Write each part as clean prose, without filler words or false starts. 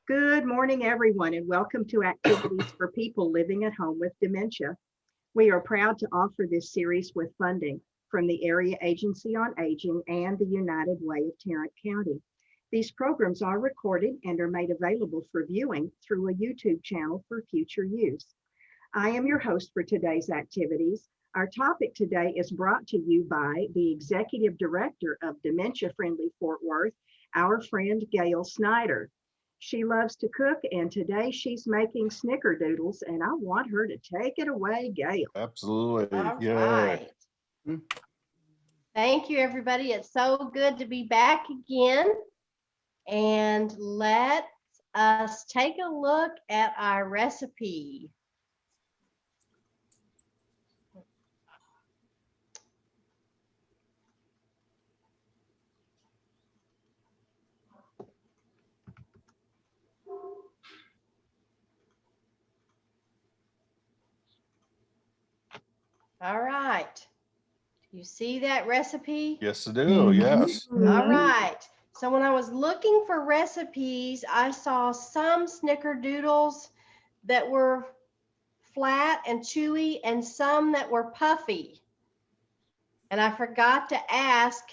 Good morning, everyone, and welcome to Activities for People Living at Home with Dementia. We are proud to offer this series with funding from the Area Agency on Aging and the United Way of Tarrant County. These programs are recorded and are made available for viewing through a YouTube channel for future use. I am your host for today's activities. Our topic today is brought to you by the Executive Director of Dementia Friendly Fort Worth, our friend Gail Snider. She loves to cook, and today she's making Snickerdoodles, and I want her to take it away, Gail. Absolutely. All Yeah. right. Thank you, everybody. It's so good to be back again. And let us take a look at our recipe. All right. You see that recipe? Yes, I do. Yes. All right. So when I was looking for recipes, I saw some Snickerdoodles that were flat and chewy and some that were puffy. And I forgot to ask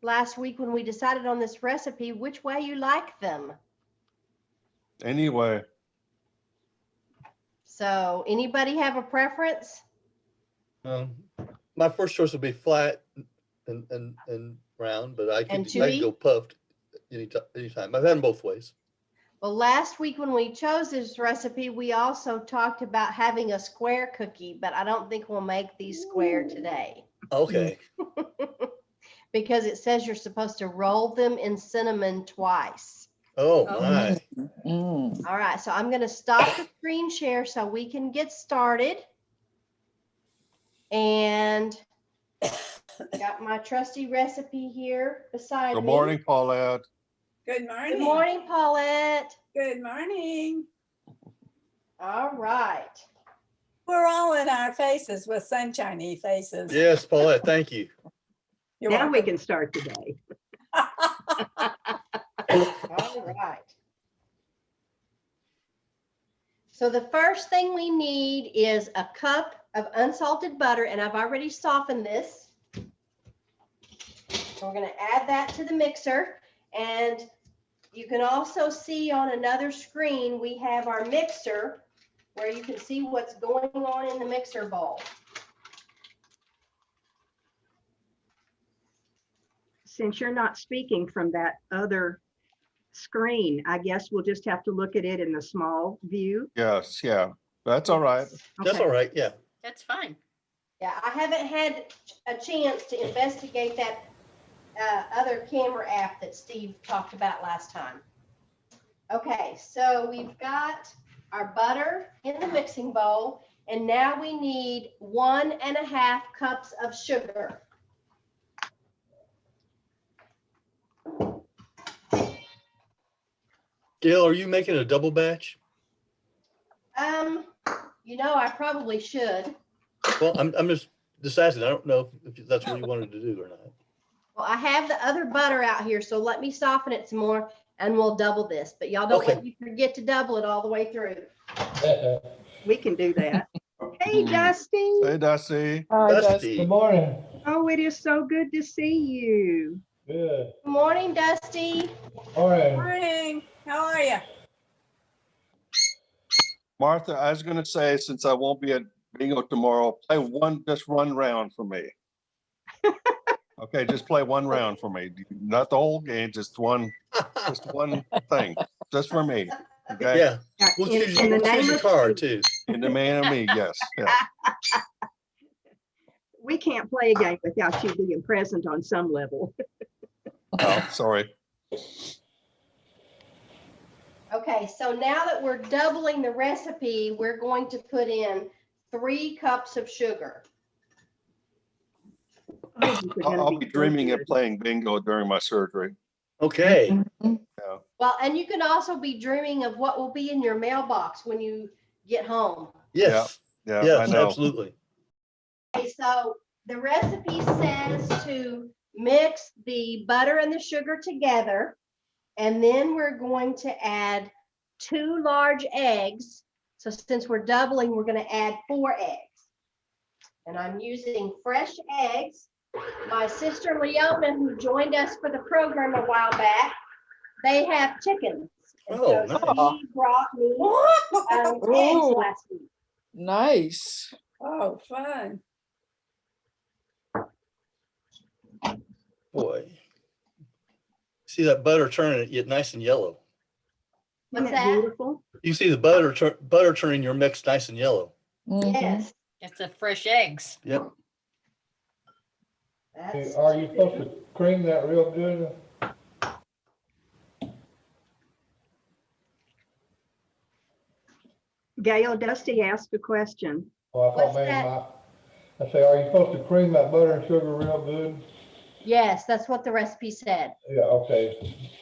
last week when we decided on this recipe, which way you like them. Anyway, So anybody have a preference? My first choice would be flat and round, but I And could chewy? go puffed anytime. I've had them both ways. Well, last week when we chose this recipe, we also talked about having a square cookie, but I don't think we'll make these square today Okay. because it says you're supposed to roll them in cinnamon twice. Oh, Oh. my. All right, so I'm going to stop the screen share so we can get started. And got my trusty recipe here beside good me. morning, Paulette. Good morning. Good morning, Paulette. Good morning. All right. We're all in our faces with sunshiny faces. Yes, Paulette, thank you. You're Now we welcome. can start the day. All right. So the first thing we need is a cup of unsalted butter, and I've already softened this. So we're going to add that to the mixer, and you can also see on another screen we have our mixer where you can see what's going on in the mixer bowl. Since you're not speaking from that other screen, I guess we'll just have to look at it in the small view. Yes, yeah. That's all right. That's Okay. all right. Yeah. That's fine. Yeah, I haven't had a chance to investigate that other camera app that Steve talked about last time. Okay, so we've got our butter in the mixing bowl, and now we need 1.5 cups of sugar. Gail, are you making a double batch? You know, I probably should. Well, I'm just asking. I don't know if that's what you wanted to do or not. Well, I have the other butter out here, so let me soften it some more and we'll double this. But y'all don't Okay. let you forget to double it all the way through. We can do that. Hey, Dusty. Hey, Dusty. Hi, Dusty. Dusty. Good morning. Oh, it is so good to see you. Good. Good morning, Dusty. Morning. Morning. How are you? Martha, I was going to say, since I won't be at bingo tomorrow, play just one round for me. Okay, just play one round for me. Not the whole game, just one thing, just for me. Okay. Yeah. Yeah, We'll in- choose in the we'll name choose your of- card too. In the man of me, yes. Yeah. We can't play a game without you being present on some level. Oh, sorry. Okay, so now that we're doubling the recipe, we're going to put in 3 cups of sugar. Oh, these are gonna I'll be so dreaming of good. playing bingo during my surgery. Okay. Well, and you can also be dreaming of what will be in your mailbox when you get home. Yes. Yeah, I Yes, know. absolutely. Okay, so the recipe says to mix the butter and the sugar together, and then we're going to add 2 large eggs. So since we're doubling, we're going to add 4 eggs. And I'm using fresh eggs. My sister Leona, who joined us for the program a while back, they have chickens. And Oh, so nice. she brought me eggs Ooh. last week. Nice. Oh, fun. Boy. See that butter turning it get nice and yellow. Isn't What's that that? beautiful? You see the butter turning your mix nice and yellow. Mhm. Yes. It's the fresh eggs. Yep. That's Are you supposed to cream that real good? Gail, Dusty asked a question. Oh, I What's thought maybe that? I say, are you supposed to cream that butter and sugar real good? Yes, that's what the recipe said. Yeah, okay.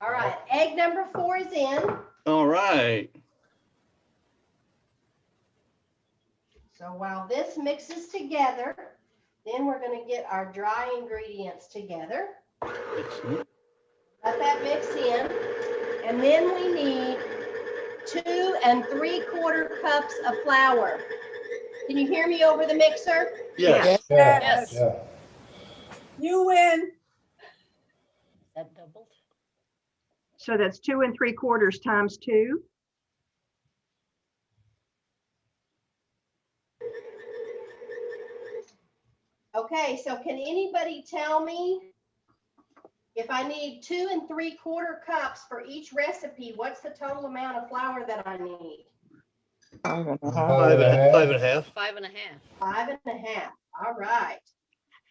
All right, egg number 4 is in. All right. So while this mixes together, then we're going to get our dry ingredients together. Excellent. Let that mix in. And then we need 2 3/4 cups of flour. Can you hear me over the mixer? Yes. Yeah, Yes. yeah. You win. That doubled. So that's 2 3/4 times 2. Okay, so can anybody tell me if I need 2 3/4 cups for each recipe, what's the total amount of flour that I need? 5.5. 5.5. 5.5. 5.5. All right.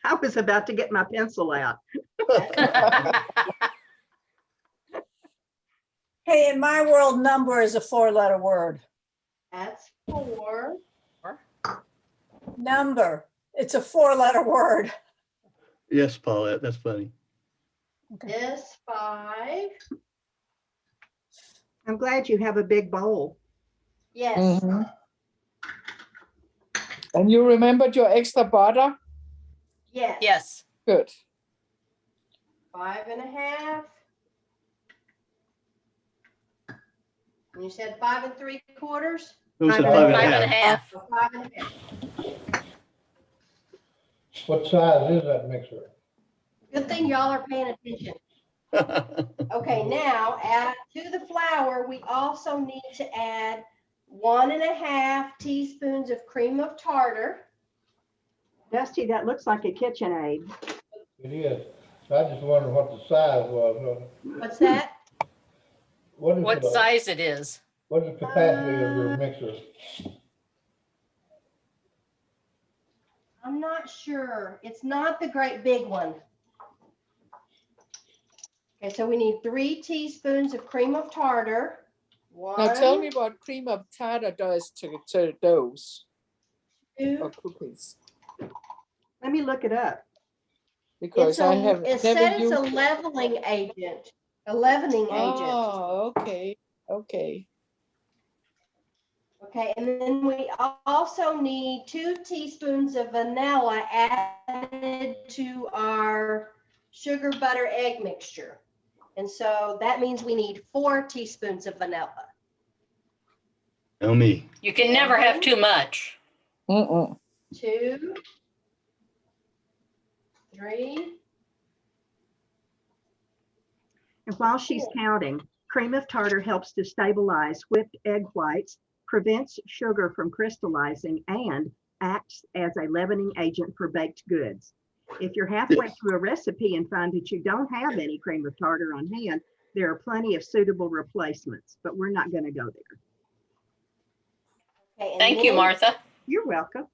I was about to get my pencil out. Hey, in my world, number is a 4-letter word. That's 4. Number, it's a 4-letter word. Yes, Paulette, that's funny. This 5. I'm glad you have a big bowl. Yes. Mhm. And you remembered your extra butter? Yes. Yes. Good. 5.5. And you said 5 3/4? Who said 5.5? 5.5? 5.5. So 5.5. What size is that mixer? Good thing y'all are paying attention. Okay, now add to the flour, we also need to add 1.5 teaspoons of cream of tartar. Dusty, that looks like a KitchenAid. It is. I just wondered what the size was. What's that? What is What the, size it is? what is the capacity of your mixer? I'm not sure. It's not the great big one. Okay, so we need 3 teaspoons of cream of tartar. Now tell 1, me what cream of tartar does to doughs 2. or cookies. Let me look it up. Because I have It never said it's used. a leveling agent. A leavening agent. Oh, okay, okay. Okay, and then we also need 2 teaspoons of vanilla added to our sugar butter egg mixture. And so that means we need 4 teaspoons of vanilla. Tell me. You can never have too much. 2, 3. And while she's counting, cream of tartar helps to stabilize whipped egg whites, prevents sugar from crystallizing, and acts as a leavening agent for baked goods. If you're halfway through a recipe and find that you don't have any cream of tartar on hand, there are plenty of suitable replacements, but we're not going to go there. Okay, and Thank you, then- Martha. You're welcome.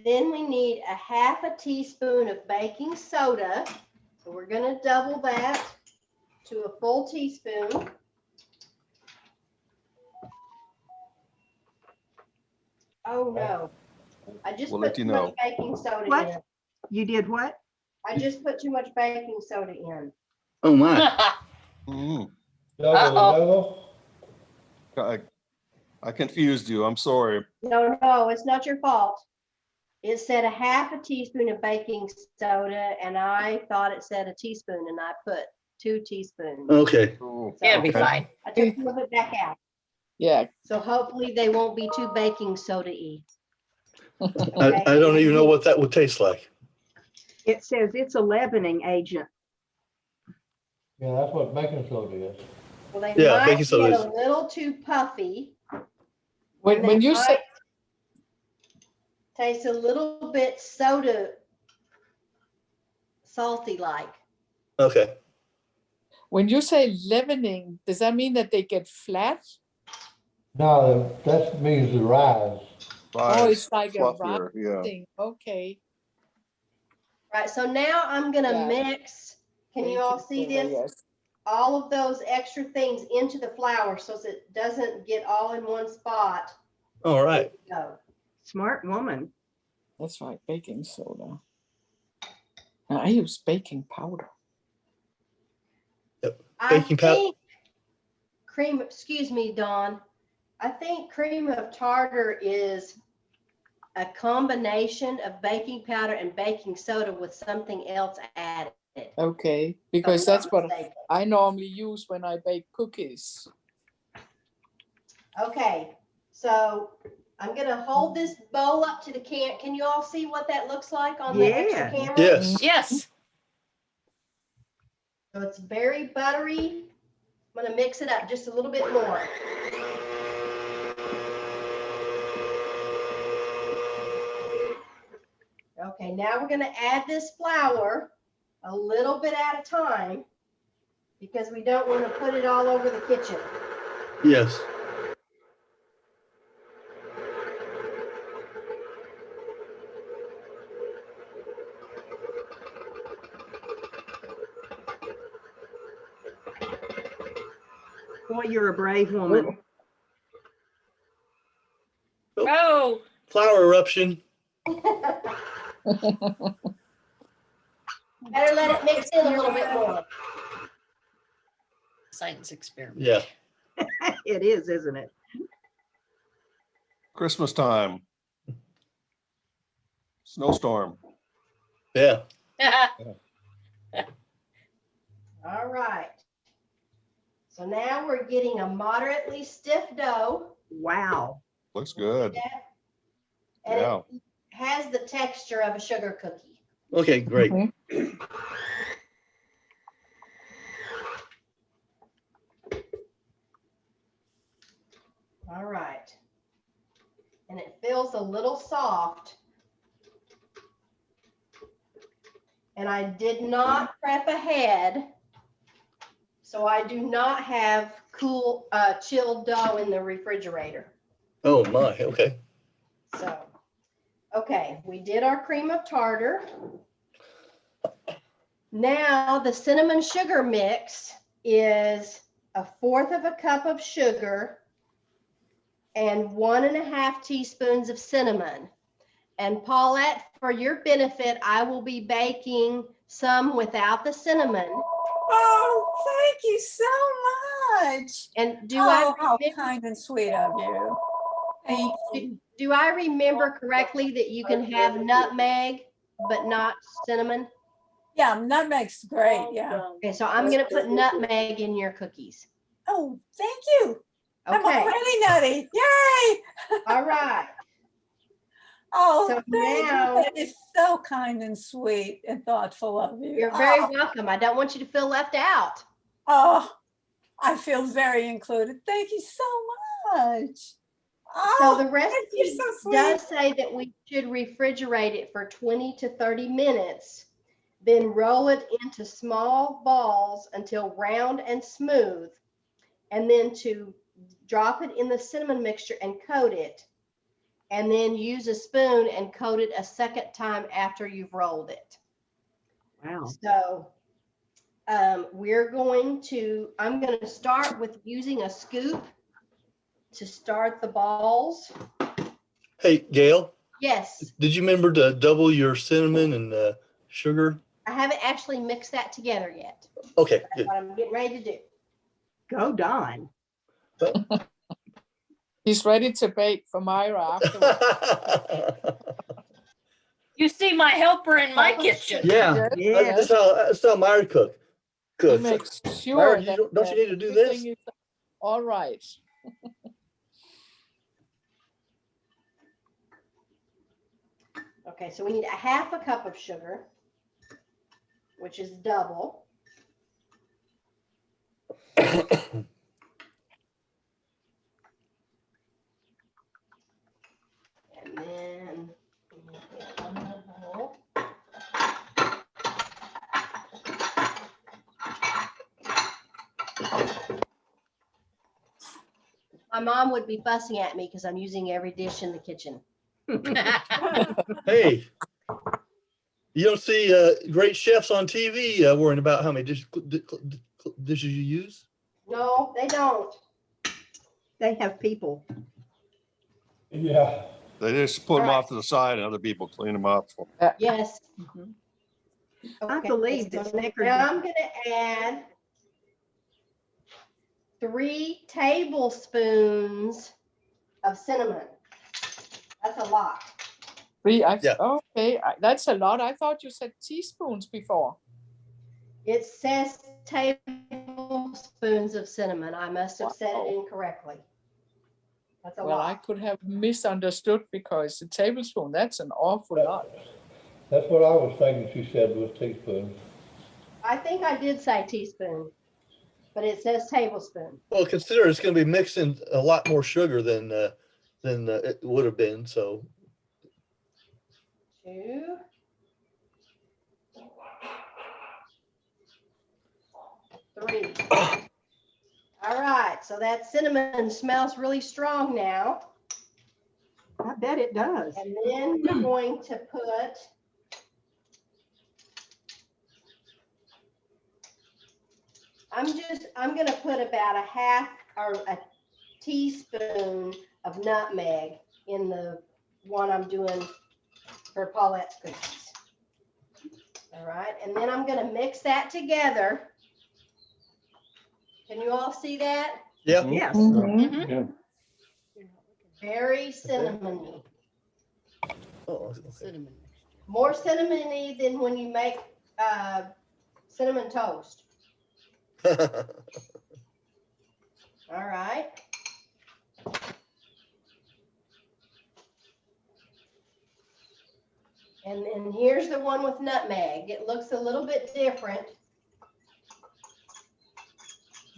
Then we need 1/2 teaspoon of baking soda. So we're going to double that to a full teaspoon. Oh no, I just We'll put let you too know. much baking soda What? in. You did what? I just put too much baking soda in. Oh, my. Mhm. Double? I confused you. I'm sorry. No, it's not your fault. It said 1/2 teaspoon of baking soda and I thought it said a teaspoon and I put 2 teaspoons. Okay. Cool. Yeah, it'll be So, fine. I took some of it back out. Yeah. So hopefully they won't be too baking soda-y. I don't even know what that would taste like. It says it's a leavening agent. Yeah, that's what baking soda is. Well, they Yeah, might baking soda get is- a little too puffy. When They you say, might taste a little bit soda salty like. Okay. when you say leavening, does that mean that they get flat? No, that means the rise. Oh, Rise, it's like a fluffier, yeah. thing. Okay. Right, so now I'm gonna Yeah. mix, can you all see Baking soda, this? Yes. All of those extra things into the flour so that it doesn't get all in one spot. All right. No. Smart woman. That's right, baking soda. Now, I use baking powder. I Baking powder. think cream, excuse me, Dawn. I think cream of tartar is a combination of baking powder and baking soda with something else added. Okay, if because I'm that's not what mistaken. I normally use when I bake cookies. Okay, so I'm gonna hold this bowl up to the can. Can you all see what that looks like on the extra Yeah. camera? Yes. Yes. So it's very buttery. I'm gonna mix it up just a little bit more. Okay, now we're gonna add this flour a little bit at a time because we don't want to put it all over the kitchen. Yes. Boy, you're a brave woman. Oh, Flour eruption. Better let it mix in a little bit more. science experiment. Yeah. It is, isn't it? Christmas time. Snowstorm. Yeah. All right. So now we're getting a moderately stiff dough. Wow. Looks good. And Yeah. it has the texture of a sugar cookie. Okay, great. Mhm. All right. And it feels a little soft. And I did not prep ahead. So I do not have cool, chilled dough in the refrigerator. Oh my, okay. So, okay, we did our cream of tartar. Now the cinnamon sugar mix is 1/4 cup of sugar and 1½ teaspoons of cinnamon. And Paulette, for your benefit, I will be baking some without the cinnamon. Oh, thank you so much. And do Oh, how I kind and sweet of you. Thank you. do I remember correctly that you can have nutmeg but not cinnamon? Yeah, nutmeg's great. Yeah. Okay, so I'm gonna put nutmeg in your cookies. Oh, thank you. I'm Okay, already nutty. Yay. all right. Oh, So thank now- you. That is so kind and sweet and thoughtful of you. You're very Oh, welcome. I don't want you to feel left out. oh, I feel very included. Thank you so much. So Oh, the thank recipe you, so sweet. does say that we should refrigerate it for 20 to 30 minutes, then roll it into small balls until round and smooth, and then to drop it in the cinnamon mixture and coat it, and then use a spoon and coat it a second time after you've rolled it. Wow. So I'm going to start with using a scoop to start the balls. Hey, Gail, Yes, did you remember to double your cinnamon and sugar? I haven't actually mixed that together yet. Okay, That's good. what I'm getting ready to do. Go Don. He's ready to bake for Myra afterwards. You see my helper in my kitchen. Yeah, Yeah. that's how Myra cook. To Good. make Myra, sure you that don't you need to do this? everything is all right. Okay, so we need a half a cup of sugar, which is double. And then one more. My mom would be fussing at me because I'm using every dish in the kitchen. Hey, you don't see great chefs on TV worrying about how many dishes you use? No, they don't. They have people. Yeah. They just put them Alright. off to the side and other people clean them up. Yes. Mhm. I Okay, believe that so Snickerdoodle- now I'm gonna add 3 tablespoons of cinnamon. That's a lot. Yeah. Okay, that's a lot. I thought you said teaspoons before. It says tablespoons of cinnamon. I must have said it Wow. incorrectly. That's a Well, I lot. could have misunderstood because a tablespoon, that's an awful lot. That's what I was thinking she said was teaspoon. I think I did say teaspoon, but it says tablespoon. Well, consider it's going to be mixing a lot more sugar than it would have been. So 2. 3. All right, so that cinnamon smells really strong now. I bet it does. And then we're going to put I'm gonna put about a half or a teaspoon of nutmeg in the one I'm doing for Paulette's cookies. All right, and then I'm gonna mix that together. Can you all see that? yeah, Yes. Mhm. Yeah. Very cinnamony. oh, okay. Cinnamon. More cinnamony than when you make cinnamon toast. All right. And then here's the one with nutmeg. It looks a little bit different.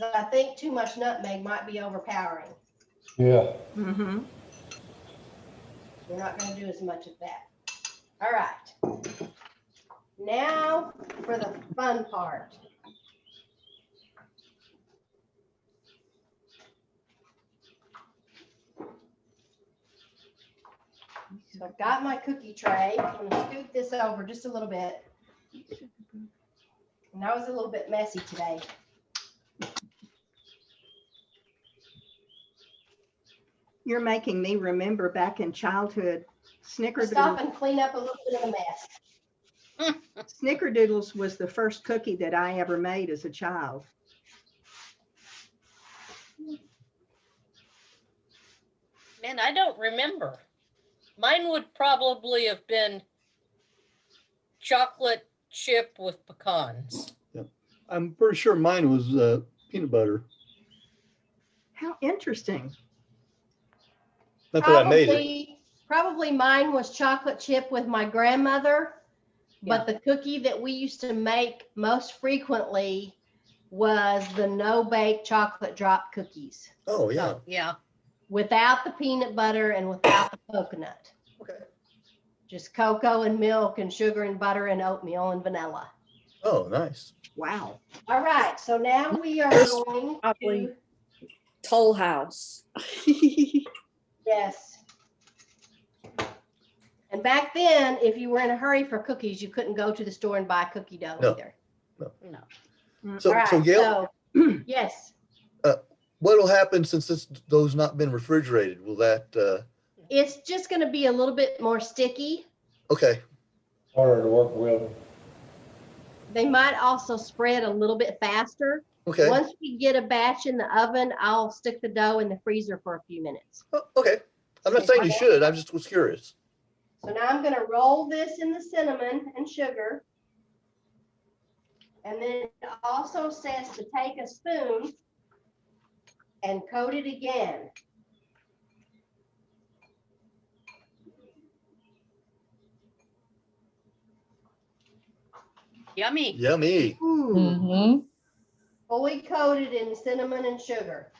I think too much nutmeg might be overpowering. Yeah. Mm-hmm. We're not going to do as much of that. All right. Now for the fun part. So I've got my cookie tray. I'm going to scoot this over just a little bit. And I was a little bit messy today. You're making me remember back in childhood, Stop Snickerdoodles. and clean up a little bit of the mess. Snickerdoodles was the first cookie that I ever made as a child. Man, I don't remember. Mine would probably have been chocolate chip with pecans. I'm pretty sure mine was peanut butter. How interesting. That's what I made it. Probably mine was chocolate chip with my grandmother, but the cookie that we used to make most frequently was the no-bake chocolate drop cookies Oh yeah. Oh, yeah. without the peanut butter and without the coconut. Okay. Just cocoa and milk and sugar and butter and oatmeal and vanilla. Oh, nice. Wow. All right, so now we are This going probably- to, Toll House. yes. And back then, if you were in a hurry for cookies, you couldn't go to the store and buy cookie dough No. either. No. So, All right, so Gail, yes, what will happen since this dough's not been refrigerated? Will that? it's just gonna be a little bit more sticky. Okay. Harder to work with. They might also spread a little bit faster. Okay. Once we get a batch in the oven, I'll stick the dough in the freezer for a few minutes. Oh, okay. I'm not saying you should. I just was curious. So now I'm gonna roll this in the cinnamon and sugar. And then it also says to take a spoon and coat it again. Yummy. Yummy. Ooh, Mm-hmm. Fully coated in cinnamon and sugar.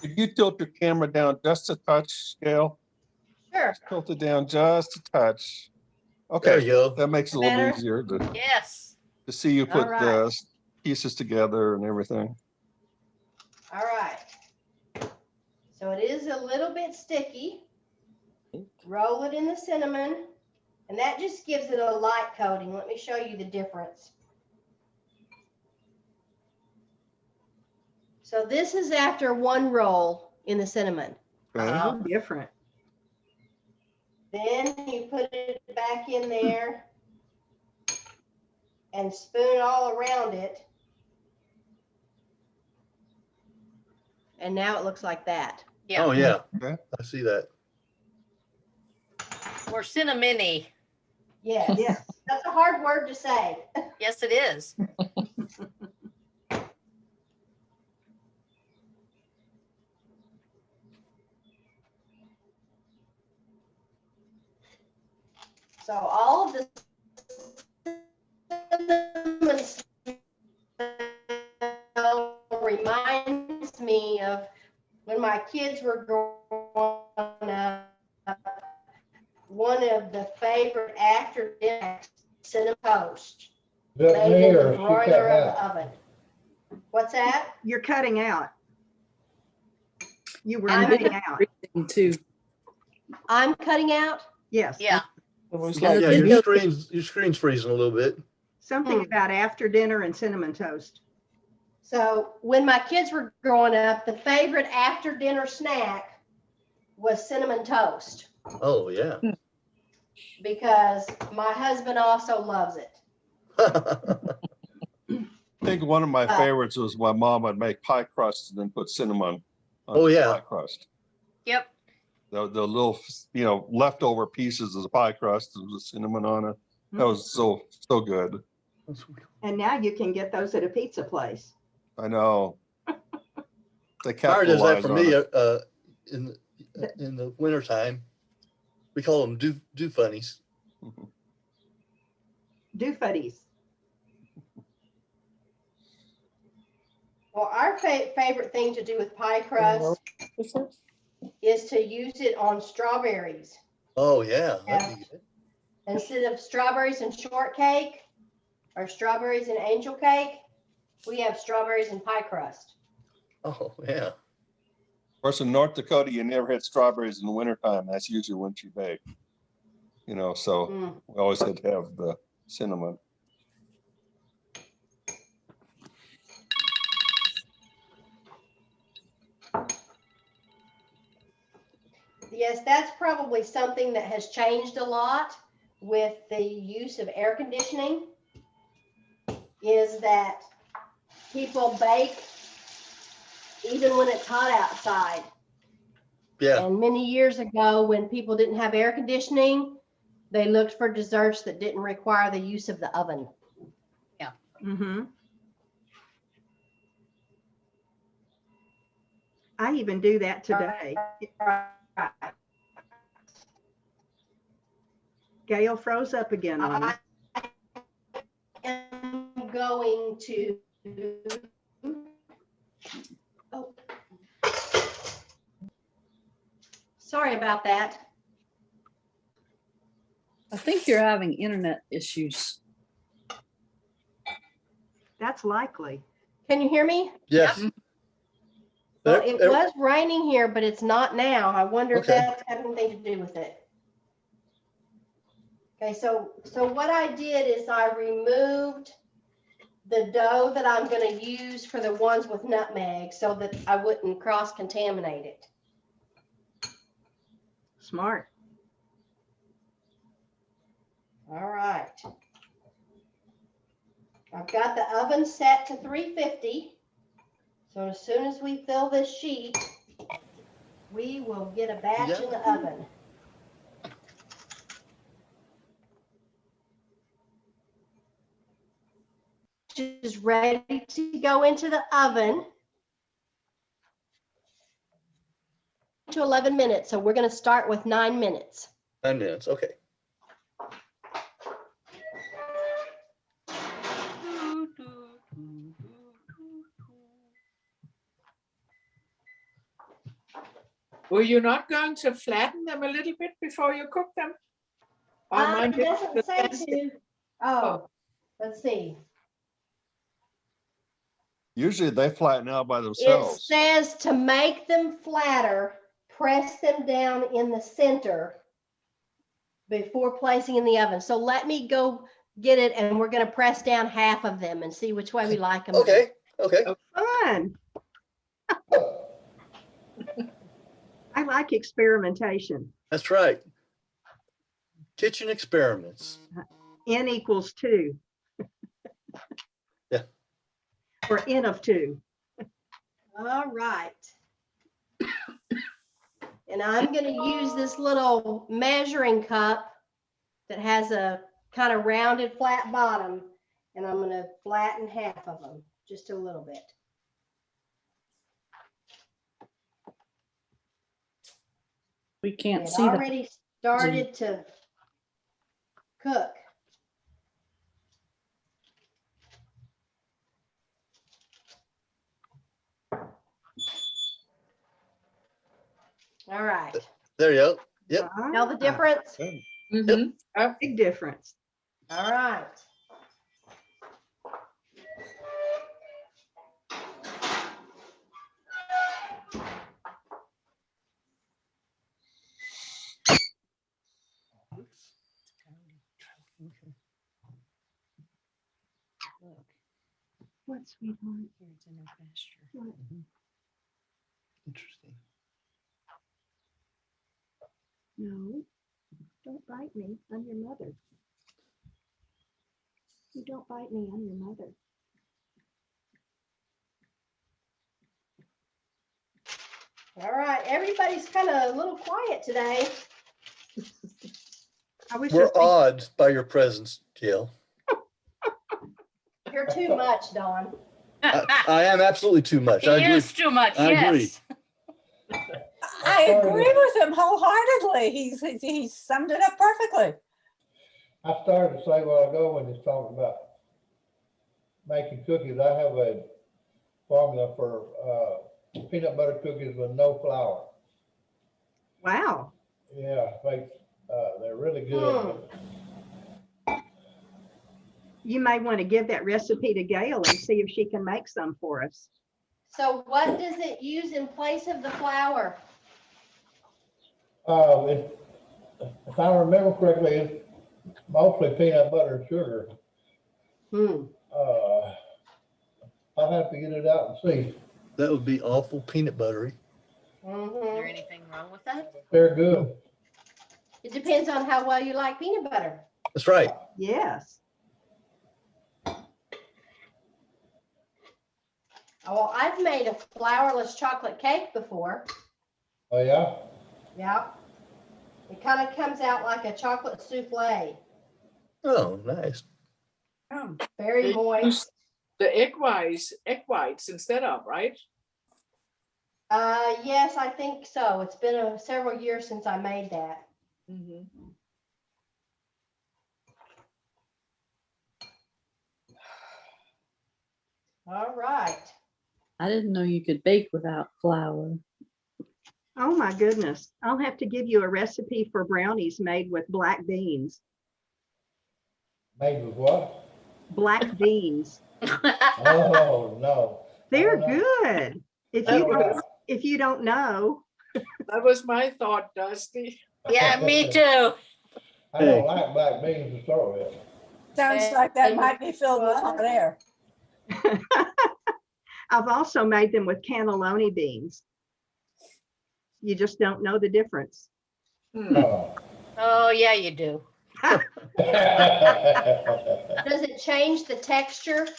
If you tilt your camera down just a touch, Gail, Sure. tilt it down just a touch. There Okay, you go. that makes it a little Better? easier to Yes. see you put All right. the pieces together and everything. All right. So it is a little bit sticky. Roll it in the cinnamon, and that just gives it a light coating. Let me show you the difference. So this is after one roll in the cinnamon. Okay. different. Then you put it back in there and spoon all around it. And now it looks like that. Yeah. Oh, yeah. Okay. I see that. Or cinnamony. Yes. Yes. That's a hard word to say. Yes, it is. So all of the cinnamon smell reminds me of when my kids were growing up. One of the favorite after dinner cinnamon toast Is that made me in or the is she broiler cutting of out? the oven. What's that? You're cutting out. You were I'm cutting out. Freezing too. I'm cutting out. Yes. Yeah. It was And like, the Yeah, video- your screen's freezing a little bit. Something about after dinner and cinnamon toast. So when my kids were growing up, the favorite after dinner snack was cinnamon toast Oh, yeah. because my husband also loves it. I think one of my favorites was my mom would make pie crust and then put cinnamon on Oh, the yeah. pie crust. Yep. The little, leftover pieces of the pie crust with the cinnamon on it. That was so good. And now you can get those at a pizza place. I know. They Myra does that capitalize for on me it. in the wintertime. We call them do funnies. Do fuddies. Well, our favorite thing to do with pie crust is to use it on strawberries. Oh, yeah. That'd be good. Instead of strawberries and shortcake or strawberries and angel cake, we have strawberries and pie crust. Oh, yeah. Of course, in North Dakota, you never had strawberries in the wintertime. That's usually when she baked. So Mm. we always had to have the cinnamon. Yes, that's probably something that has changed a lot with the use of air conditioning, is that people bake even when it's hot outside. Yeah. And many years ago, when people didn't have air conditioning, they looked for desserts that didn't require the use of the oven. Mm-hmm. I even do that today. Gail froze up again on me. I am going to. Oh. Sorry about that. I think you're having internet issues. That's likely. Can you hear me? Yes. Well, it was raining here, but it's not now. I wonder if Okay. that's got anything to do with it. Okay, so what I did is I removed the dough that I'm going to use for the ones with nutmeg so that I wouldn't cross-contaminate it. Smart. All right. I've got the oven set to 350. So as soon as we fill this sheet, we will get a batch in the oven. is ready to go into the oven to 11 minutes. So we're going to start with 9 minutes. 9 minutes, okay. Were you not going to flatten them a little bit before you cook them? Or mind It you, doesn't say to. Oh, let's see. Usually they flatten out by It themselves. says to make them flatter, press them down in the center before placing in the oven. So let me go get it, and we're going to press down half of them and see which way we like them. Okay, okay. Fun. I like experimentation. That's right. Kitchen experiments. N equals 2. Yeah. Or N of 2. All right. And I'm going to use this little measuring cup that has a kind of rounded flat bottom, and I'm going to flatten half of them just a little bit. we can't It see that. already started to cook. All right. There you go. Yep. Know the difference? Mhm. Big difference. All right. What, sweetheart? Interesting. No, don't bite me. I'm your mother. You don't bite me. I'm your mother. All right. Everybody's kind of a little quiet today. I was We're just thinking, awed by your presence, Gail. You're too much, Dawn. I am absolutely too much. I He agree. is too much, I agree. yes. I agree with him wholeheartedly. He's summed it up perfectly. I started to say a while ago when he's talking about making cookies, I have a formula for peanut butter cookies with no flour. wow. Yeah, they're really good. You may want to give that recipe to Gail and see if she can make some for us. So what does it use in place of the flour? If I remember correctly, it's mostly peanut butter and sugar. I'll have to get it out and see. That would be awful peanut buttery. Is there anything wrong with that? They're good. It depends on how well you like peanut butter. That's right. Yes. Oh, I've made a flourless chocolate cake before. Oh, yeah? Yeah. It kind of comes out like a chocolate souffle. Oh, nice. Very They moist. use the egg whites instead of, right? Yes, I think so. It's been several years since I made that. Mhm. All right. I didn't know you could bake without flour. Oh my goodness. I'll have to give you a recipe for brownies made with black beans. Made with what? Black beans. Oh, no. They're no. good. If you don't know. That was my thought, Dusty. Yeah, me too. I don't like black beans to start with. Sounds like that might be filled with hot air. I've also made them with cannelloni beans. You just don't know the difference. Oh. Oh, yeah, you do. Does it change the texture?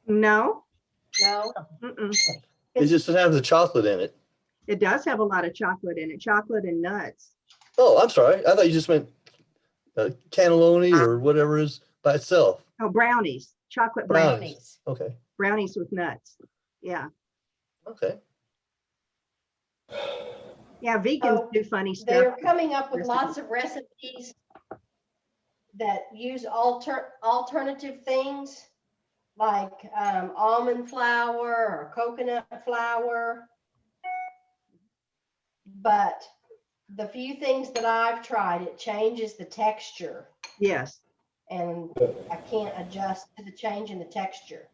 No. No. Mm-mm. It just has the chocolate in it. It does have a lot of chocolate in it, chocolate and nuts. Oh, I'm sorry. I thought you just meant cannelloni or whatever is by itself. Oh, brownies. chocolate brownies, Brownies. Okay, brownies with nuts. Yeah. okay. Yeah, vegans So do funny stuff. They're coming up with Recipes. lots of recipes that use alternative things like almond flour or coconut flour. But the few things that I've tried, it changes the texture, Yes. and I can't adjust to the change in the texture.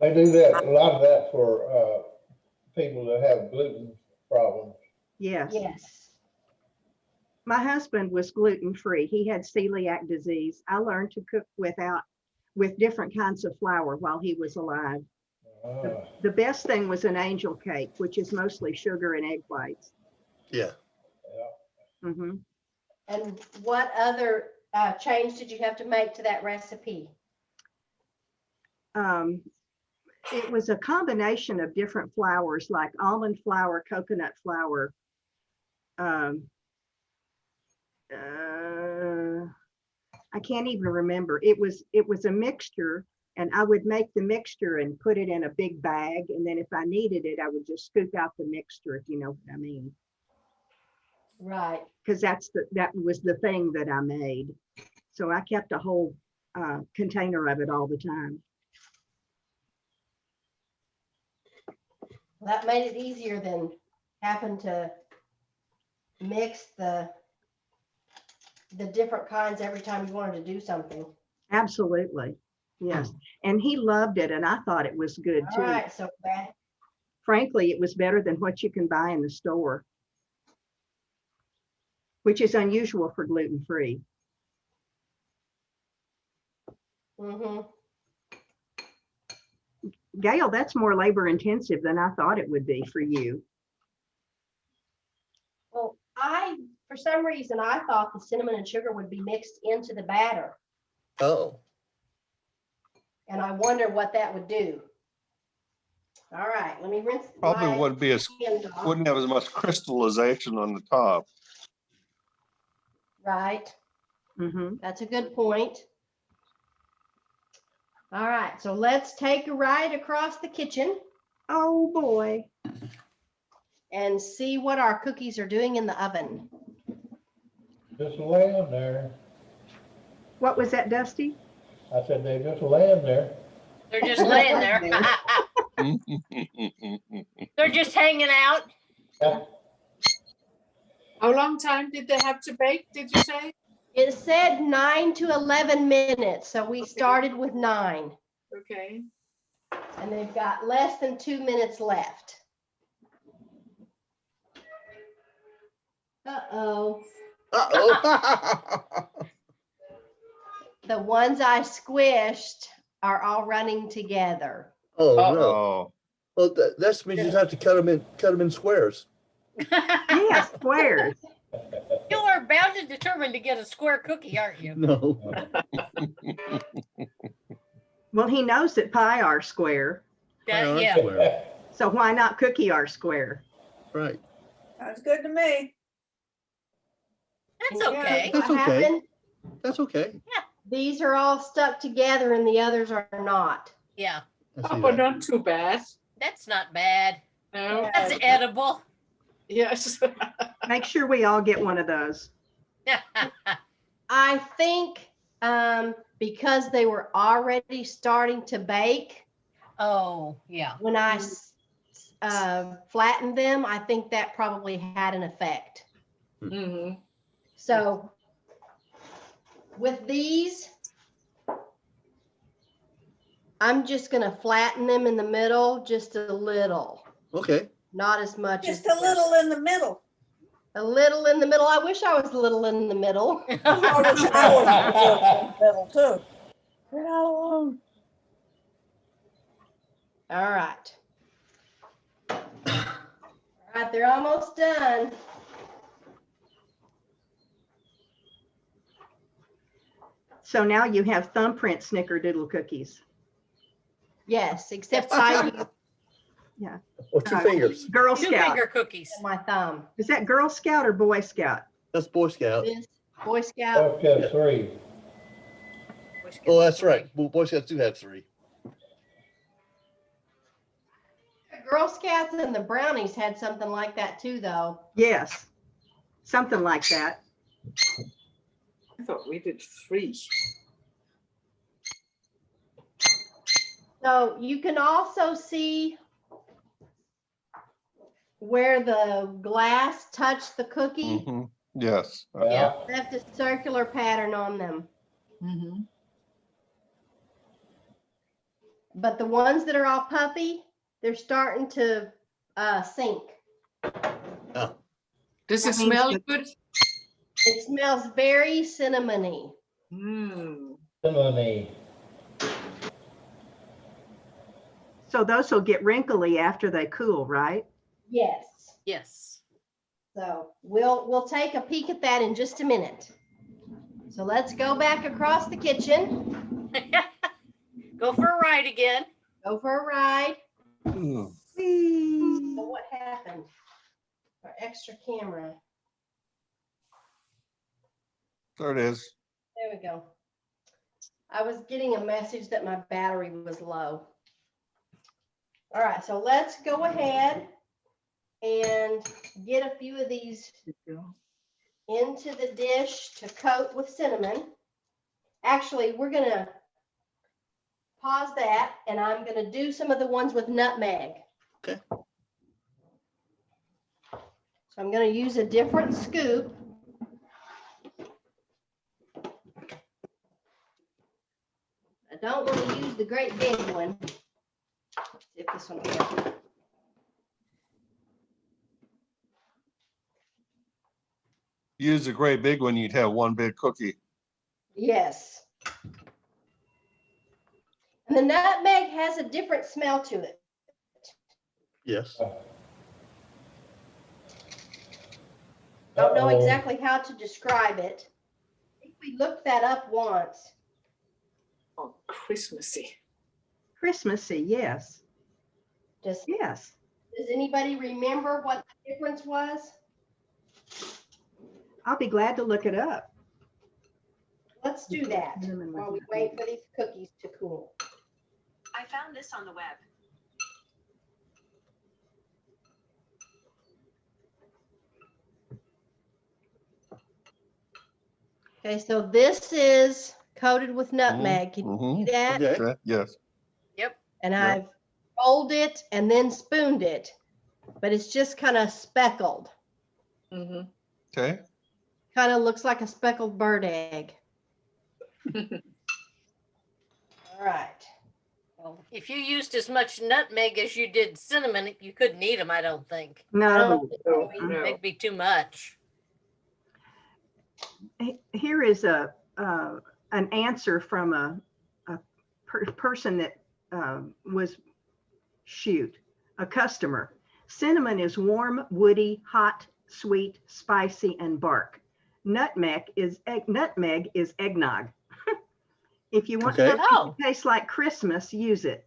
They do that, a lot of that for, people that have gluten problems. Yes. Yes. My husband was gluten-free. He had celiac disease. I learned to cook with different kinds of flour while he was alive. Ah. The best thing was an angel cake, which is mostly sugar and egg whites. Yeah. Hmm. And what other change did you have to make to that recipe? It was a combination of different flours like almond flour, coconut flour. I can't even remember. It was a mixture, and I would make the mixture and put it in a big bag. And then if I needed it, I would just scoop out the mixture, if you know what I mean. Right. Because that was the thing that I made. So I kept a whole container of it all the time. That made it easier than having to mix the different kinds every time you wanted to do something. Absolutely. Yes. And he loved it, and I thought it was good All too. right, so bad. Frankly, it was better than what you can buy in the store, which is unusual for gluten-free. Mm-hmm. Gail, that's more labor intensive than I thought it would be for you. Well, for some reason, I thought the cinnamon and sugar would be mixed into the batter, Oh, and I wonder what that would do. All right, let me rinse. Probably my wouldn't be as, hand off. wouldn't have as much crystallization on the top. Right, Mm-hmm. that's a good point. All right, so let's take a ride across the kitchen Oh, boy. and see what our cookies are doing in the oven. Just laying there. What was that, Dusty? I said, they just laying there. They're just laying there. They're just hanging out. Yeah. How long time did they have to bake, did you say? It said 9 to 11 minutes, so we started with 9, Okay. and they've got less than 2 minutes left. Uh-oh. uh-oh. The ones I squished are all running together. Oh, no. Oh, Well, that means you have to cut them in squares. Yeah, squares. You are bound and determined to get a square cookie, aren't you? No. Well, he knows that pie are square, That, They yeah. are square. so why not cookie are square? Right. Sounds good to me. That's okay. That's What okay. happened? That's okay. These are all stuck together and the others are not. Yeah, I see Oh, but that. not too bad. that's not bad. No. That's edible. Yes. Make sure we all get one of those. I think because they were already starting to bake, Oh, yeah. when I flattened them, I think that probably had an effect. Mhm. So with these, I'm just gonna flatten them in the middle just a little, Okay. not as much as Just a little in the middle. a little in the middle. I wish I was a little in the middle. I wish I was a little in the middle too. You're not alone. All right. All right, they're almost done. So now you have thumbprint snickerdoodle cookies. Yes, except I use Or two fingers. Girl Two Scout. finger cookies. my thumb. Is that Girl Scout or Boy Scout? That's Boy Scout. This Boy Scout. Okay, 3. Oh, that's right. Boy Scouts do have 3. Girl Scouts and the brownies had something like that too, though. Yes, something like that. I thought we did 3. So you can also see where the glass touched the cookie. Mhm. Yes. Yeah. Left a circular pattern on them. Mhm. But the ones that are all puffy, they're starting to sink. Does That it means smell that- good? It smells very cinnamony. Mm. Cinnamony. So those will get wrinkly after they cool, right? Yes. Yes. So we'll take a peek at that in just a minute. So let's go back across the kitchen, Go for a ride again. go for a ride. Mm. So what happened? Our extra camera. There it is. There we go. I was getting a message that my battery was low. All right, so let's go ahead and get a few of these into the dish to coat with cinnamon. Actually, we're gonna pause that and I'm gonna do some of the ones with nutmeg. Okay. So I'm gonna use a different scoop. I don't want to use the great big one. Let's see if this one will work. Use a great big one, you'd have one big cookie. Yes. And the nutmeg has a different smell to it. Yes. Don't know Uh-oh. exactly how to describe it. I think we looked that up once. Oh, Christmassy. Christmassy, yes, Does yes. anybody remember what the difference was? I'll be glad to look it up. Let's do that Cinnamon with while we nutmeg. wait for these cookies to cool. I found this on the web. Okay, so this is coated with nutmeg. Can you Mhm. see that? Okay. Okay, yes. And Yeah. I've rolled it and then spooned it, but it's just kind of speckled. Mhm. Okay. Kind of looks like a speckled bird egg. All right. Well, if you used as much nutmeg as you did cinnamon, you couldn't eat them, I don't think. I No, don't think No, so either. no. It'd be too much. here is an answer from a person that was a customer. Cinnamon is warm, woody, hot, sweet, spicy, and bark. Nutmeg is eggnog. If you want Okay. something Oh. that tastes like Christmas, use it.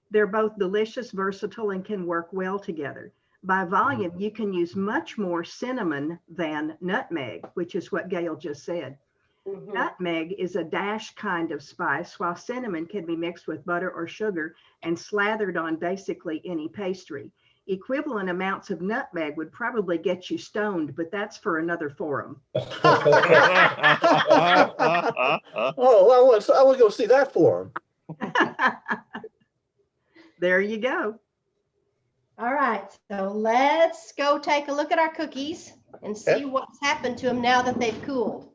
They're both delicious, versatile, and can work well together. By volume, you can use much more cinnamon than nutmeg, which is what Gail just said. Mhm. Nutmeg is a dash kind of spice, while cinnamon can be mixed with butter or sugar and slathered on basically any pastry. Equivalent amounts of nutmeg would probably get you stoned, but that's for another forum. Oh, I want to go see that for him. There you go. All right, so let's go take a look at our cookies and see Okay. what's happened to them now that they've cooled.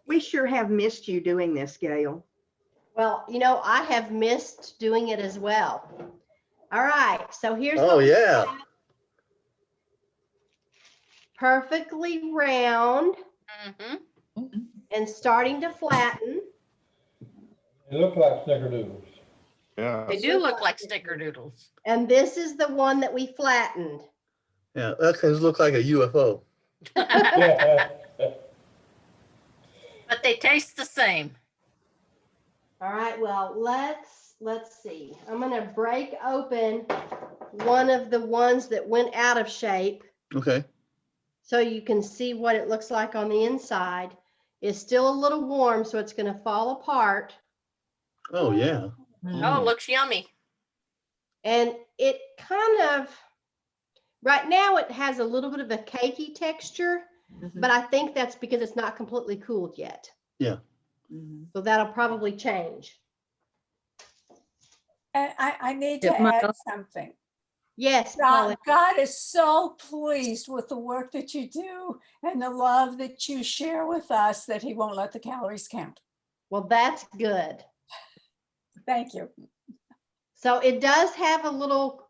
We sure have missed you doing this, Gail. Well, you know, I have missed doing it as well. All right, so here's Oh, what we yeah. got. Perfectly round Mm-hmm. and starting to flatten. It looked like Snickerdoodles. Yeah. They do look like snickerdoodles, And this is the one that we flattened. Yeah, that kind of look like a UFO. but Yeah. they taste the same. All right, well, let's see. I'm gonna break open one of the ones that went out of shape Okay. so you can see what it looks like on the inside. is still a little warm, so it's going to fall apart. Oh, yeah. Oh, it looks yummy. And it kind of, right now it has a little bit of a cakey texture, but I think that's because it's not completely cooled yet. Yeah. So that'll probably change. And I need to It might add al- something. Yes, God, Paula. God is so pleased with the work that you do and the love that you share with us that he won't let the calories count. Well, that's good. Thank you. So it does have a little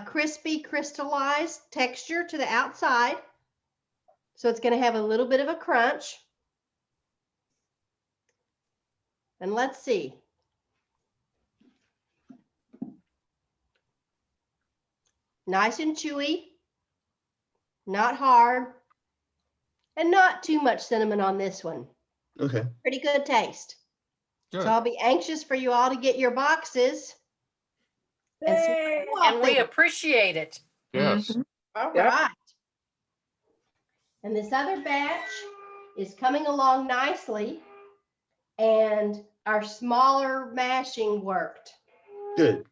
crispy crystallized texture to the outside. So it's going to have a little bit of a crunch. And let's see. Nice and chewy, not hard, and not too much cinnamon on this one. Okay. Pretty good taste. Good. So I'll be anxious for you all to get your boxes. And see Yay. what you all And we think. appreciate it. Yes. All Yep. right. And this other batch is coming along nicely, and our smaller mashing worked. Good.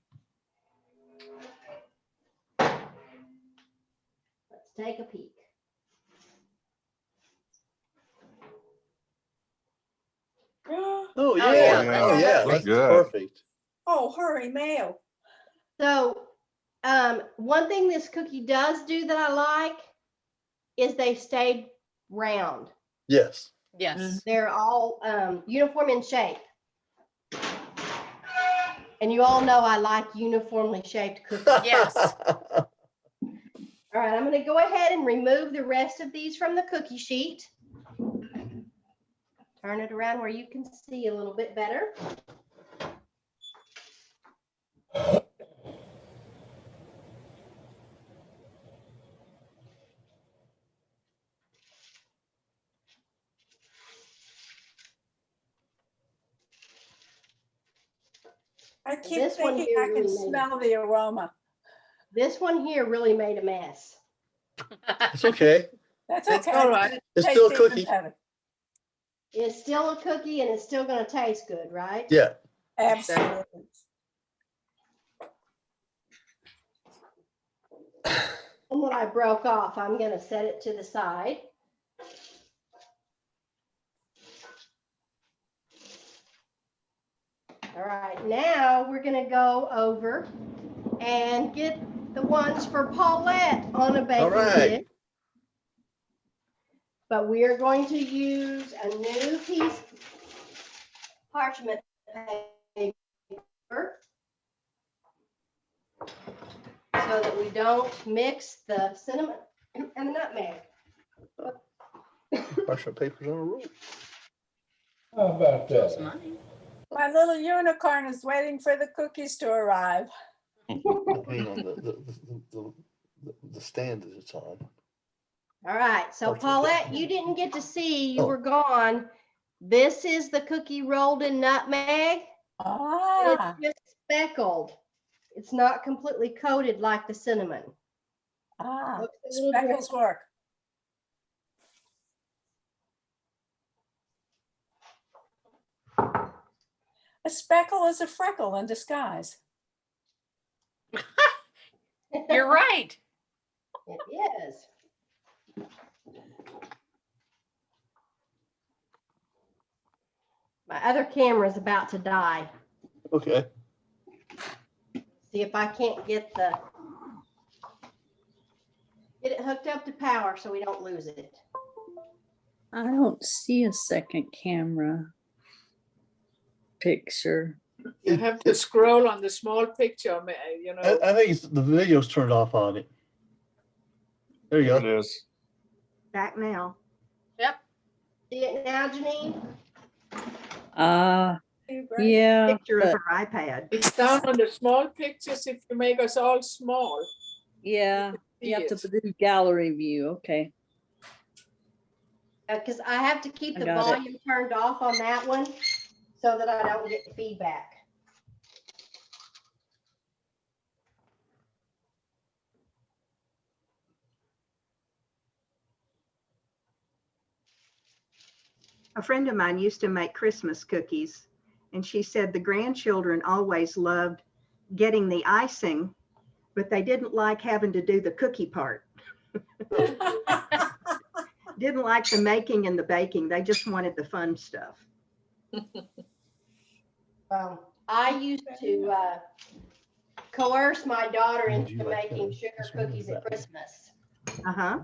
Let's take a peek. Oh, yeah. yeah, Oh, that's yeah. perfect. That's Good. perfect. Oh, hurry, mail. So one thing this cookie does do that I like is they stayed round. Yes. Yes. They're all uniform in shape. And you all know I like uniformly shaped cookies. Yes. All right, I'm going to go ahead and remove the rest of these from the cookie sheet. Turn it around where you can see a little bit better. I keep This one thinking here I can really made it. smell the aroma. This one here really made a mess. It's okay. That's That's okay. all right. It's still a Tastes even cookie. better. It's still a cookie and it's still going to taste good, right? Yeah. Absolutely. And what I broke off, I'm going to set it to the side. All right, now we're going to go over and get the ones for Paulette on a baking All right. dish. But we are going to use a new piece parchment paper so that we don't mix the cinnamon and the nutmeg. Parchment paper's on a roll. How about That's that? money. My little unicorn is waiting for the cookies to arrive. Hang on, the stand that it's on. All right, so Parchment Paulette, paper. you didn't get to see, you Oh. were gone. This is the cookie rolled in nutmeg. Ah, It's just speckled. It's not completely coated like the cinnamon. Looks a little speckles different. work. A speckle is a freckle in disguise. You're right. It is. My other camera is about to die. Okay. See if I can't get it hooked up to power so we don't lose it. I don't see a second camera picture. You have to scroll on the small picture, you know. I think it's the video's turned off on it. There you There it go. is. Back now. Yep. See it now, Janine? Yeah, Picture of but her iPad. It's down on the small pictures. If you make us all small, yeah, see you have it. to do gallery view. Okay. Because I have to keep I the got it. volume turned off on that one so that I don't get feedback. A friend of mine used to make Christmas cookies, and she said the grandchildren always loved getting the icing, but they didn't like having to do the cookie part. Didn't like the making and the baking. They just wanted the fun stuff. I used to coerce my daughter Would you into like making the- sugar this one or cookies at that one? Christmas. Uh-huh.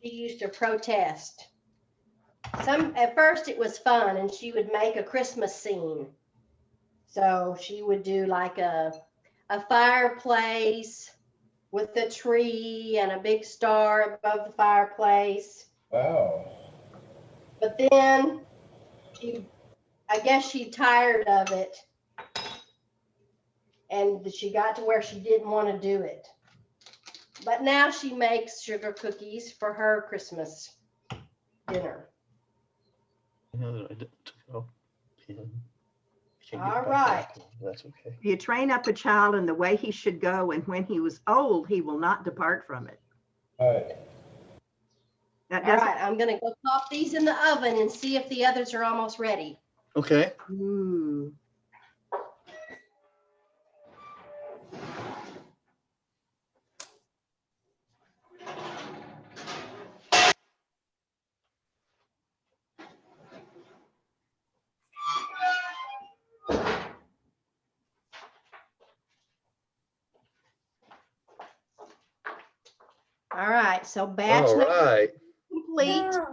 She used to protest. At first it was fun, and she would make a Christmas scene. So she would do like a fireplace with a tree and a big star above the fireplace. Wow. But then I guess she tired of it. And she got to where she didn't want to do it. But now she makes sugar cookies for her Christmas dinner. No, I didn't. Oh, pen. I can't get All it back right. out. That's okay. You train up a child in the way he should go, and when he was old, he will not depart from it. All right. That All doesn't. right, I'm gonna go pop these in the oven and see if the others are almost ready. Okay. Ooh. All right, so batch All number right. complete. Yeah.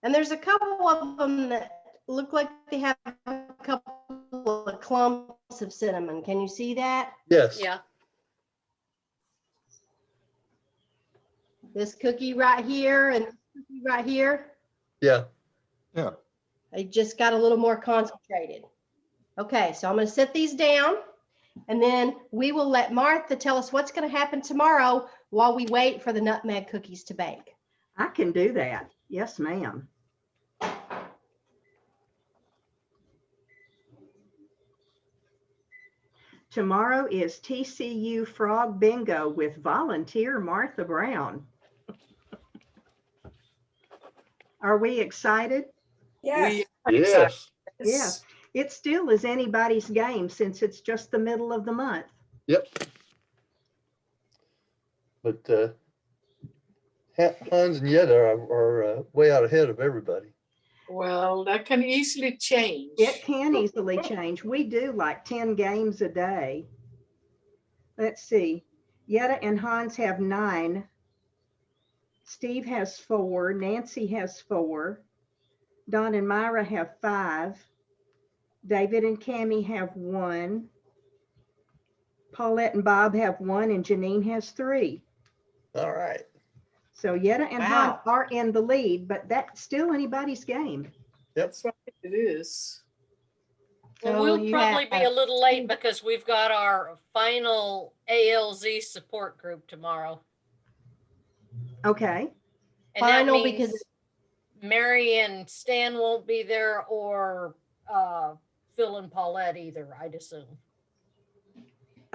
And there's a couple of them that look like they have a couple of clumps of cinnamon. Can you see that? Yes. Yeah. This cookie right here and this cookie right here, Yeah. Yeah. they just got a little more concentrated. Okay, so I'm gonna set these down, and then we will let Martha tell us what's gonna happen tomorrow while we wait for the nutmeg cookies to bake. I can do that. Yes, ma'am. Tomorrow is TCU Frog Bingo with volunteer Martha Brown. Are we excited? Yes. Yes. Yes. It still is anybody's game since it's just the middle of the month. Yep. But Hans and Yetta are way out ahead of everybody. Well, that can easily change. It can easily change. We do like 10 games a day. Let's see. Yetta and Hans have 9. Steve has 4. Nancy has 4. Don and Myra have 5. David and Cammie have 1. Paulette and Bob have 1, and Janine has 3. All right. So Yetta and Hans Wow. are in the lead, but that's still anybody's game. Yep. That's right, it is. Well, So we'll you probably be have- a little late because we've got our final ALZ support group tomorrow. Okay. And that Final means because- Mary and Stan won't be there, or Phil and Paulette either, I'd assume.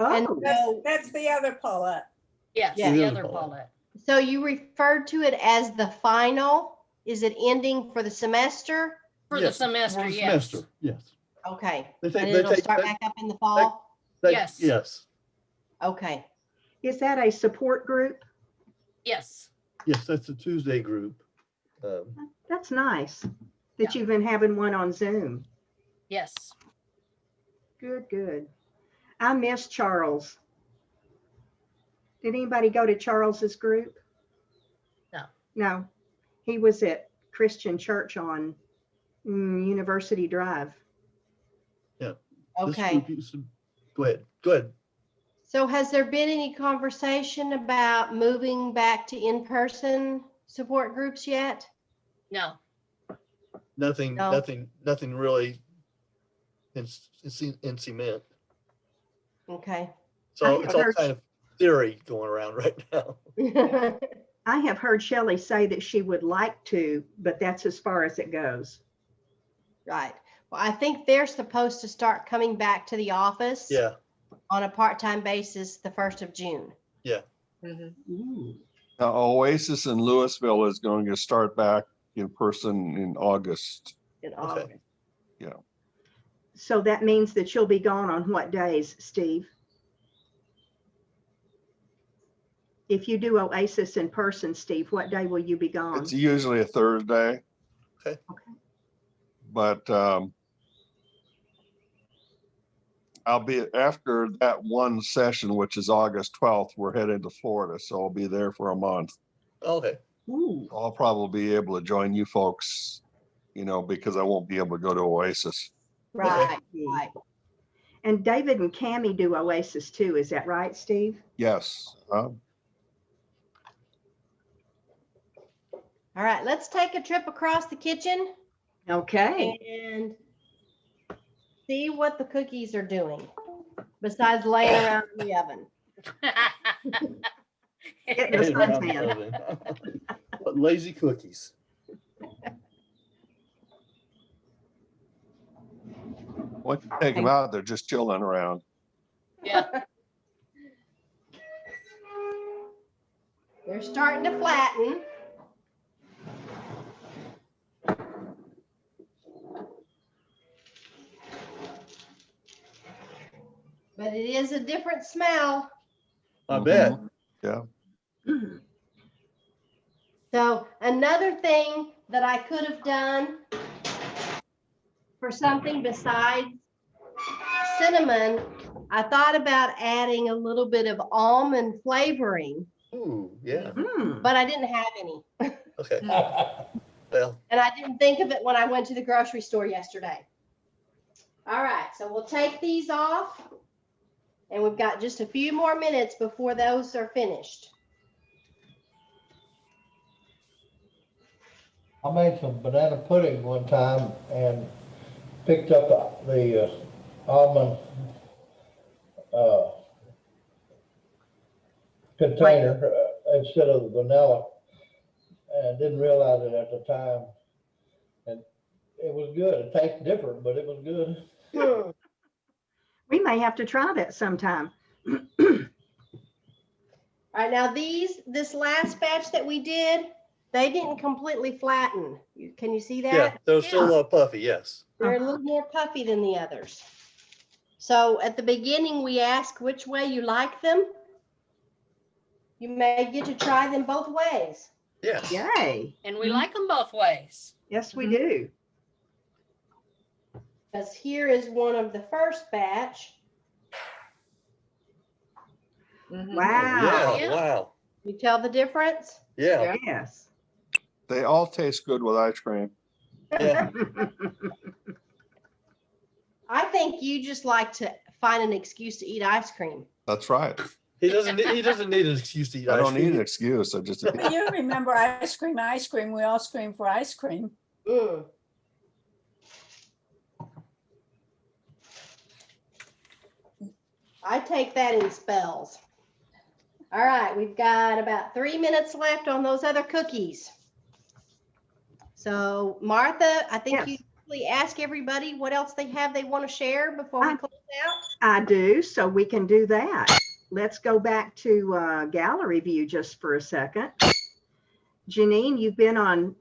And Oh, so, That's the other Paulette. Yes, Yeah. the other Paulette. so you referred to it as the final? Is it ending for the semester? For Yes, the semester, for the yes. semester, yes. Okay, They take- and they it'll take- start they- back up in the fall? Yes. Yes. Okay, is that a support group? Yes. Yes, that's a Tuesday group. That's nice that you've been having one on Zoom. Yes. Good, good. I miss Charles. Did anybody go to Charles's group? No. No, he was at Christian Church on University Drive. This okay. group used to- Go ahead. Go ahead. So has there been any conversation about moving back to in-person support groups yet? No. Nothing, No. nothing really in cement. Okay. So it's all heard- kind of theory going around right now. I have heard Shelley say that she would like to, but that's as far as it goes. Right. Well, I think they're supposed to start coming back to the office Yeah. on a part-time basis the 1st of June. Mhm. Ooh. Now, Oasis in Louisville is going to start back in person in August. in Okay. August. So that means that you'll be gone on what days, Steve? If you do Oasis in person, Steve, what day will you be gone? It's usually a Thursday. Okay. But I'll be, after that one session, which is August 12th, we're heading to Florida, so I'll be there for a month. Okay. Ooh, I'll probably be able to join you folks, because I won't be able to go to Oasis. Right, right. and David and Cammie do Oasis too. Is that right, Steve? Yes. All right, let's take a trip across the kitchen Okay. and see what the cookies are doing besides laying around in the oven. Getting the Around the suntan. oven. What lazy cookies. Once you take them out, they're just chilling around. Yeah. They're starting to flatten. But it is a different smell. I bet. Yeah. So another thing that I could have done for something besides cinnamon, I thought about adding a little bit of almond flavoring, Ooh, yeah. but I didn't have any. Okay. Well, And I didn't think of it when I went to the grocery store yesterday. All right, so we'll take these off. And we've got just a few more minutes before those are finished. I made some banana pudding one time and picked up the almond container instead of the vanilla, and didn't realize it at the time. And it was good. It tastes different, but it was good. We may have to try that sometime. All right, now this last batch that we did, they didn't completely flatten. Can you see that? yeah, they're still puffy, yes. They're a little more puffy than the others. So at the beginning, we ask which way you like them. You may get to try them both ways. Yes. Yay. And we like them both ways. Yes, we do. Because here is one of the first batch. Mhm. Wow. Yeah, wow. You tell the difference? Yeah. Yes. They all taste good with ice cream. Yeah. I think you just like to find an excuse to eat ice cream. That's right. He doesn't need an excuse to eat I ice don't need cream. an excuse. I just, But you remember ice cream, ice cream. We all scream for ice cream. Mm. I take that in spells. All right, we've got about 3 minutes left on those other cookies. So Martha, I think Yes. you usually ask everybody what else they have they want to share before we close out. I do, so we can do that. Let's go back to gallery view just for a second. Janine, you've been on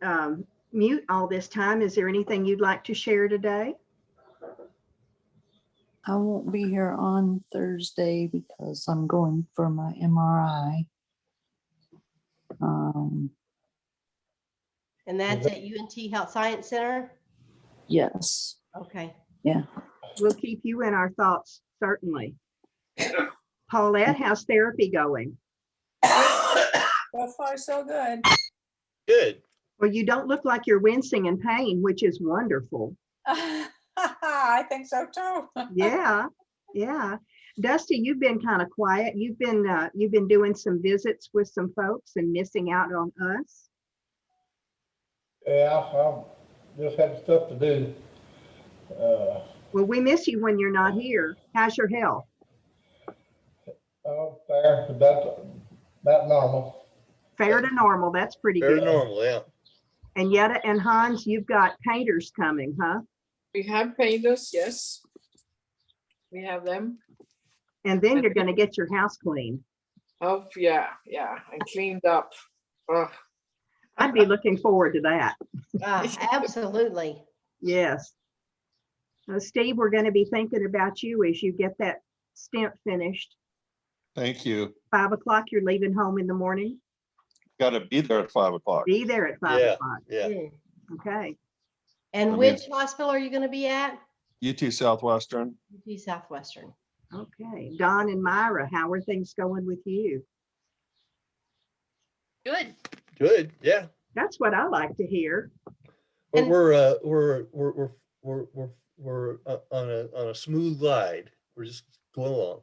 mute all this time. Is there anything you'd like to share today? I won't be here on Thursday because I'm going for my MRI. And that's at UNT Health Science Center. Yes. Okay. We'll keep you in our thoughts, certainly. Paulette, how's therapy going? So far, so good. Good. Well, you don't look like you're wincing in pain, which is wonderful. I think so too. Yeah, yeah. Dusty, you've been kind of quiet. You've been doing some visits with some folks and missing out on us. Yeah, I just had stuff to do. Well, we miss you when you're not here. How's your health? Oh, fair, about normal. Fair to normal. That's pretty Very good. normal, yeah. And Yetta and Hans, you've got painters coming, huh? We have painters, yes. We have them. And then you're going to get your house cleaned. Oh, yeah, and cleaned up. Ugh. I'd be looking forward to that. Absolutely. Yes. Steve, we're going to be thinking about you as you get that stint finished. Thank you. 5 o'clock, you're leaving home in the morning? Got to be there at 5 o'clock. Be there at 5 Yeah, o'clock. yeah. Mm. Okay. And I which mean- hospital are you going to be at? UT Southwestern. UT Southwestern. Okay. Don and Myra, how are things going with you? Good. Good, yeah. That's what I like to hear. And- We're on a smooth glide. We're just going along.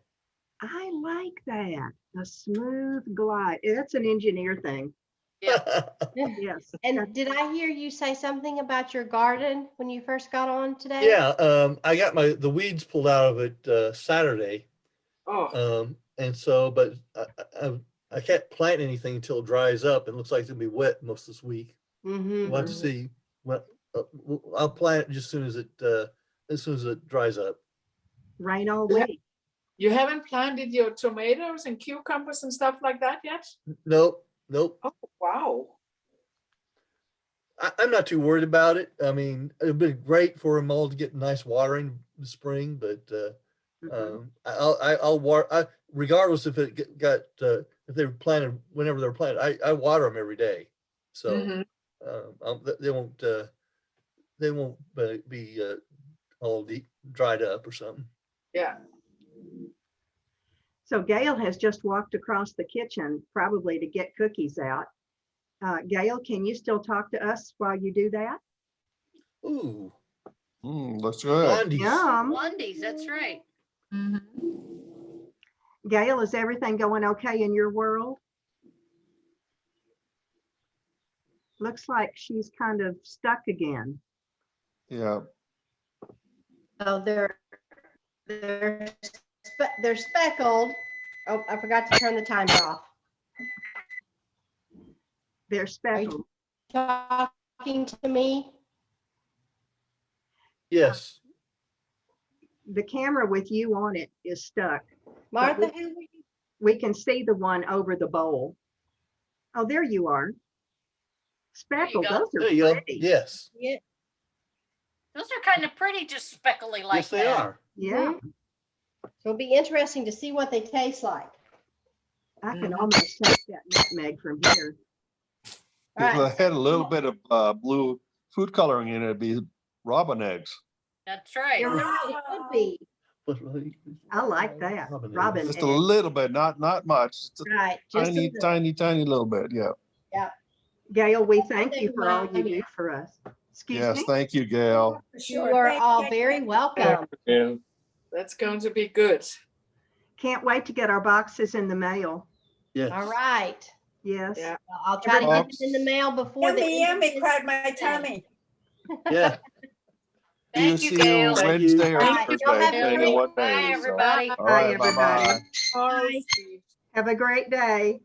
I like that. A smooth glide. That's an engineer thing. Yes. And did I hear you say something about your garden when you first got on today? Yeah, I got the weeds pulled out of it Saturday. Oh, And so, but I can't plant anything until it dries up. It looks like it's gonna be wet most of this week. Mm-hmm. We'll have to see what, I'll plant it just as soon as it dries up. Rain all Yeah. week. you haven't planted your tomatoes and cucumbers and stuff like that yet? Nope. Oh, wow. I'm not too worried about it. I mean, it'd be great for them all to get nice watering this spring, but Mhm. I'll water, regardless if it got, if they were planted, whenever they're planted, I water them every day. So Mhm. they won't be all dried up or something. Yeah. So Gail has just walked across the kitchen, probably to get cookies out. Gail, can you still talk to us while you do that? Ooh, Looks good. blondies. Yum. Blondies, that's right. Gail, is everything going okay in your world? Looks like she's kind of stuck again. Yeah. Oh, they're speckled. Oh, I forgot to turn the timer off. They're speckled. Talking to me? Yes. The camera with you on it is stuck. Martha, who were you? We can see the one over the bowl. Oh, there you are. Speckled, go. those There are you go. pretty. Yes. Yeah. Those are kind of pretty, just speckly like Yes, they that. are. Yeah, So it'll be interesting to see what they taste like. I can almost taste that nutmeg from here. All If right. I had a little bit of blue food coloring in it, it'd be robin eggs. That's right. You're right, it could be. I like that. Robin eggs. Robin Just egg. a little bit, not much. Just a Right. Just a tiny, little. tiny, tiny little bit. Yeah. Gail, we thank you for all you do for us. Excuse Yes. me? Thank you, Gail. You are all very welcome. That's going to be good. Can't wait to get our boxes in the mail. Yes. All right. Yes. Yeah. I'll try to get them in the mail before the. Yummy, end of yummy, this cried my day. tummy. Yeah. Thank you, See Gail. you Thank you. Wednesday or All right, y'all Thursday, have a depending on great what Bye, day. So, everybody. all Bye, right. everybody. Bye-bye. Tomorrow, Bye. Steve. Have a great day.